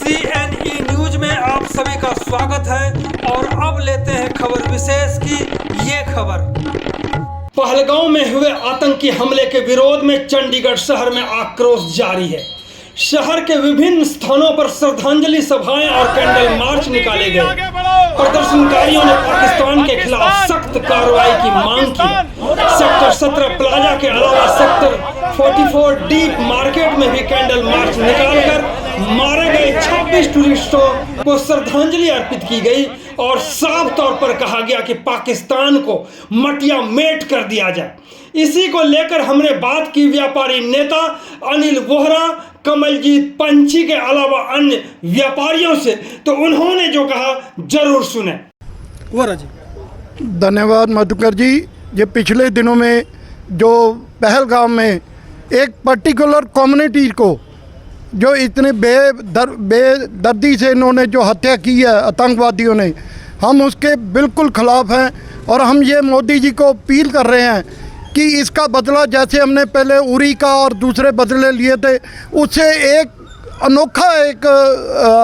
CNE news में आप सभी का स्वागत है और अब लेते हैं खबर विशेष की ये खबर। पहलगांव में हुए आतंकी हमले के विरोध में चंडीगढ़ शहर में आक्रोश जारी है। शहर के विभिन्न स्थानों पर श्रद्धांजलि सभाएं और कैंडल मार्च निकाले गए। प्रदर्शनकारियों ने पाकिस्तान के खिलाफ सख्त कार्रवाई की मांग की। सेक्टर 17 प्लाजा के अलावा सेक्टर 44 डीप मार्केट में भी कैंडल मार्च निकालकर मारे गए 26 टूरिस्टों को श्रद्धांजलि अर्पित की गई और साफ तौर पर कहा गया कि पाकिस्तान को मटिया मेट कर दिया जाए। इसी को लेकर हमने बात की व्यापारी नेता अनिल वोहरा, कमलजीत पंछी के अलावा अन्य व्यापारियों से, तो उन्होंने जो कहा जरूर सुने। वोहरा जी। धन्यवाद मधुकर जी। ये पिछले दिनों में जो पहलगाम में एक पर्टिकुलर कम्युनिटी को जो इतने बेदर्दी से इन्होंने जो हत्या की है आतंकवादियों ने, हम उसके बिल्कुल खिलाफ हैं और हम ये मोदी जी को अपील कर रहे हैं कि इसका बदला जैसे हमने पहले उरी का और दूसरे बदले लिए थे, उससे एक अनोखा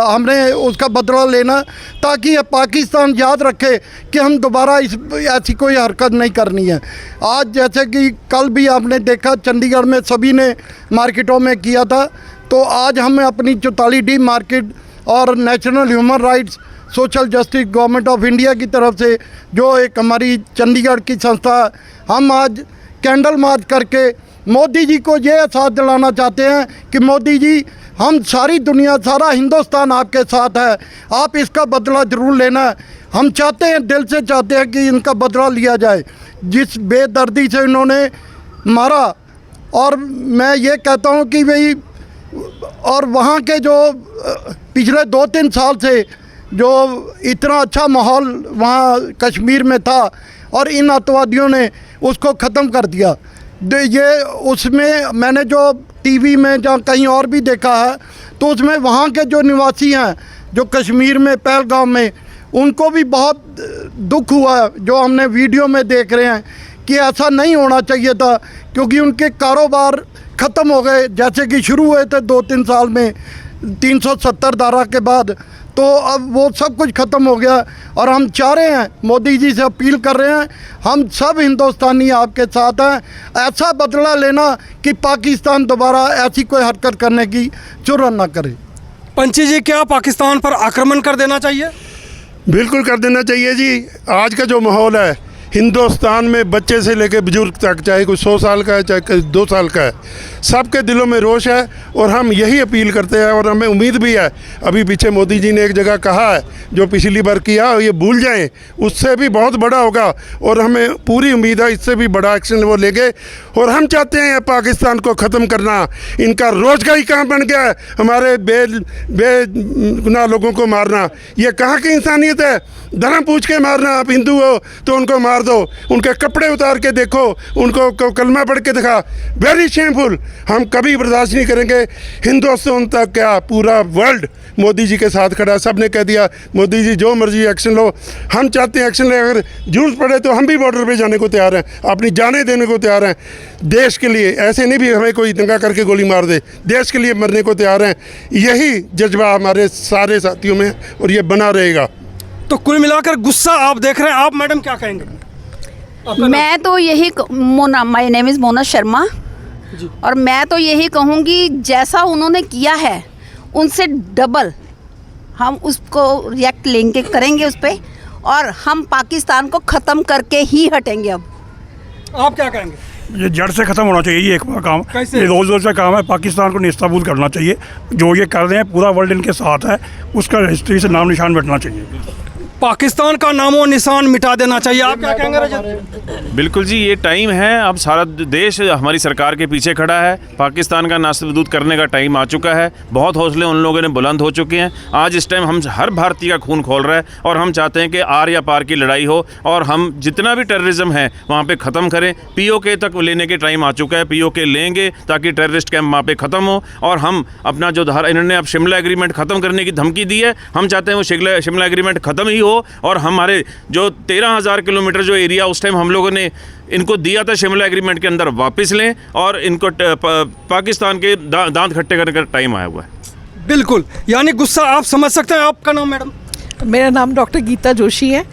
हमने उसका बदला लेना, ताकि ये पाकिस्तान याद रखे कि हम दोबारा ऐसी कोई हरकत नहीं करनी है। आज जैसे कि कल भी आपने देखा चंडीगढ़ में सभी ने मार्केटों में किया था, तो आज हमें अपनी 44 डी मार्केट और national human rights social justice government of India की तरफ से जो एक हमारी चंडीगढ़ की संस्था है, हम आज कैंडल मार्च करके मोदी जी को ये एहसास दिलाना चाहते हैं कि मोदी जी, हम सारी दुनिया, सारा हिंदुस्तान आपके साथ है, आप इसका बदला ज़रूर लेना है। हम चाहते हैं, दिल से चाहते हैं कि इनका बदला लिया जाए जिस बेदर्दी से इन्होंने मारा। और मैं ये कहता हूँ कि भाई, और वहाँ के जो पिछले 2-3 साल से जो इतना अच्छा माहौल वहाँ कश्मीर में था और इन अतवादियों ने उसको ख़त्म कर दिया। ये उसमें मैंने जो टीवी में जहाँ कहीं और भी देखा है, तो उसमें वहाँ के जो निवासी हैं जो कश्मीर में पहलगाम में, उनको भी बहुत दुख हुआ है जो हमने वीडियो में देख रहे हैं कि ऐसा नहीं होना चाहिए था, क्योंकि उनके कारोबार ख़त्म हो गए जैसे कि शुरू हुए थे 2-3 साल में 370 धारा के बाद, तो अब वो सब कुछ ख़त्म हो गया। और हम चाह रहे हैं, मोदी जी से अपील कर रहे हैं, हम सब हिंदुस्तानी आपके साथ हैं। ऐसा बदला लेना कि पाकिस्तान दोबारा ऐसी कोई हरकत करने की जुर्रत ना करे। पंछी जी, क्या पाकिस्तान पर आक्रमण कर देना चाहिए? बिल्कुल कर देना चाहिए जी। आज का जो माहौल है हिंदुस्तान में, बच्चे से लेकर बुजुर्ग तक, चाहे कोई 100 साल का है चाहे 2 साल का है, सबके दिलों में रोष है और हम यही अपील करते हैं। और हमें उम्मीद भी है, अभी पीछे मोदी जी ने एक जगह कहा है जो पिछली बार किया ये भूल जाएं, उससे भी बहुत बड़ा होगा और हमें पूरी उम्मीद है इससे भी बड़ा एक्शन वो लेंगे। और हम चाहते हैं पाकिस्तान को ख़त्म करना। इनका रोज का ही काम बन गया है हमारे बेगुनाह लोगों को मारना। ये कहाँ की इंसानियत है? धर्म पूछ के मारना। आप हिंदू हो तो उनको मार दो, उनके कपड़े उतार के देखो, उनको कलमा पढ़ के दिखा। Very shameful. हम कभी बर्दाश्त नहीं करेंगे। हिंदुस्तान तक क्या पूरा वर्ल्ड मोदी जी के साथ खड़ा। सब ने कह दिया मोदी जी जो मर्जी एक्शन लो। हम चाहते हैं एक्शन ले। अगर जरूरत पड़े तो हम भी बॉर्डर पे जाने को तैयार हैं, अपनी जानें देने को तैयार हैं देश के लिए। ऐसे नहीं भी हमें कोई दंगा करके गोली मार दे, देश के लिए मरने को तैयार हैं। यही जज्बा हमारे सारे साथियों में और ये बना रहेगा। तो कुल मिलाकर गुस्सा आप देख रहे हैं। आप मैडम क्या कहेंगे? मैं तो यही my name is Mona Sharma, और मैं तो यही कहूँगी जैसा उन्होंने किया है उनसे डबल हम उसको रिएक्ट लेंगे, करेंगे उस पर, और हम पाकिस्तान को ख़त्म करके ही हटेंगे। अब आप क्या कहेंगे? ये जड़ से ख़त्म होना चाहिए। ये एक काम, कैसे? ये रोज़ का काम है। पाकिस्तान को निस्ताबूद करना चाहिए। जो ये कर रहे हैं पूरा वर्ल्ड इनके साथ है, उसका हिस्ट्री से नाम निशान मिटना चाहिए। पाकिस्तान का नामो निशान मिटा देना चाहिए। आप क्या कहेंगे रजत? बिल्कुल जी, ये टाइम है। अब सारा देश हमारी सरकार के पीछे खड़ा है। पाकिस्तान का नास्तबदूद करने का टाइम आ चुका है। बहुत हौसले उन लोगों ने बुलंद हो चुके हैं। आज इस टाइम हम हर भारतीय का खून खोल रहा है और हम चाहते हैं कि आर या पार की लड़ाई हो और हम जितना भी टेररिज्म है वहाँ पे ख़त्म करें। POK तक लेने के टाइम आ चुका है। POK लेंगे ताकि टेररिस्ट कैंप वहाँ पे ख़त्म हो। और हम अपना जो इन्होंने अब शिमला एग्रीमेंट ख़त्म करने की धमकी दी है, हम चाहते हैं वो शिमला एग्रीमेंट ख़त्म ही हो और हमारे जो 13,000 किलोमीटर जो एरिया उस टाइम हम लोगों ने इनको दिया था शिमला एग्रीमेंट के अंदर वापस लें और इनको पाकिस्तान के दांत खट्टे करने का टाइम आया हुआ है। बिल्कुल, यानी गुस्सा आप समझ सकते हैं। आपका नाम मैडम? मेरा नाम डॉक्टर गीता जोशी है।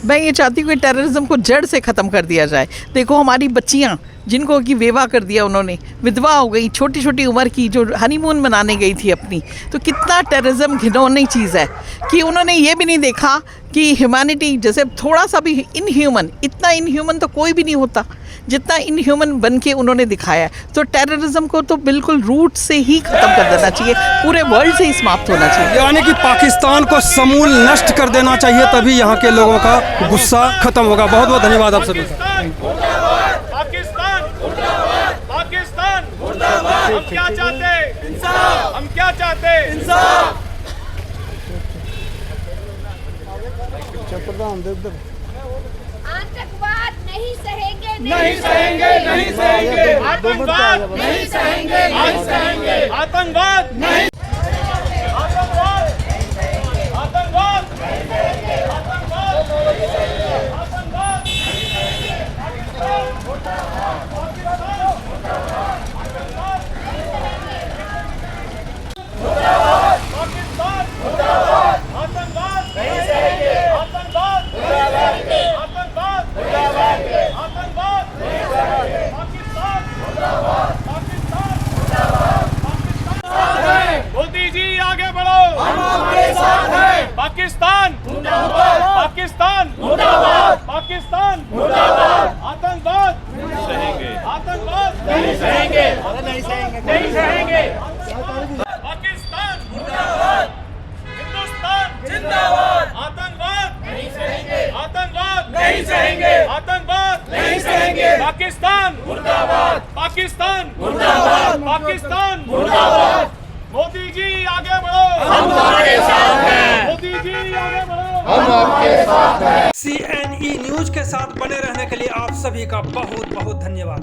मैं ये चाहती हूँ कि टेररिज्म को जड़ से ख़त्म कर दिया जाए। देखो हमारी बच्चियाँ जिनको कि विवाह कर दिया उन्होंने, विधवा हो गई, छोटी छोटी उम्र की, जो हनीमून मनाने गई थी अपनी, तो कितना टेररिज्म घिनौनी चीज़ है कि उन्होंने ये भी नहीं देखा कि ह्यूमैनिटी जैसे थोड़ा सा भी इनह्यूमन, इतना इनह्यूमन तो कोई भी नहीं होता जितना इनह्यूमन बन के उन्होंने दिखाया है। तो टेररिज्म को तो बिल्कुल रूट से ही ख़त्म कर देना चाहिए, पूरे वर्ल्ड से ही समाप्त होना चाहिए। यानी कि पाकिस्तान को समूल नष्ट कर देना चाहिए, तभी यहाँ के लोगों का गुस्सा खत्म होगा। बहुत बहुत धन्यवाद आप सभी। पाकिस्तान पाकिस्तान हम क्या चाहते हैं? इंसाफ। हम क्या चाहते हैं? इंसाफ। आतंकवाद नहीं सहेंगे, नहीं सहेंगे, नहीं सहेंगे। आतंकवाद नहीं सहेंगे, नहीं सहेंगे। आतंकवाद नहीं, आतंकवाद, आतंकवाद, मोदी जी आगे बढ़ो, हम आपके साथ हैं। पाकिस्तान मुर्दाबाद, पाकिस्तान मुर्दाबाद, पाकिस्तान मुर्दाबाद। आतंकवाद नहीं सहेंगे, आतंकवाद नहीं सहेंगे, नहीं सहेंगे, नहीं सहेंगे। पाकिस्तान मुर्दाबाद, हिंदुस्तान जिंदाबाद। आतंकवाद नहीं सहेंगे, आतंकवाद नहीं सहेंगे, आतंकवाद नहीं सहेंगे। पाकिस्तान मुर्दाबाद, पाकिस्तान मुर्दाबाद, पाकिस्तान मुर्दाबाद। मोदी जी आगे बढ़ो, हम आपके साथ हैं। मोदी जी आगे बढ़ो, हम आपके साथ हैं। CNE न्यूज के साथ बने रहने के लिए आप सभी का बहुत बहुत धन्यवाद।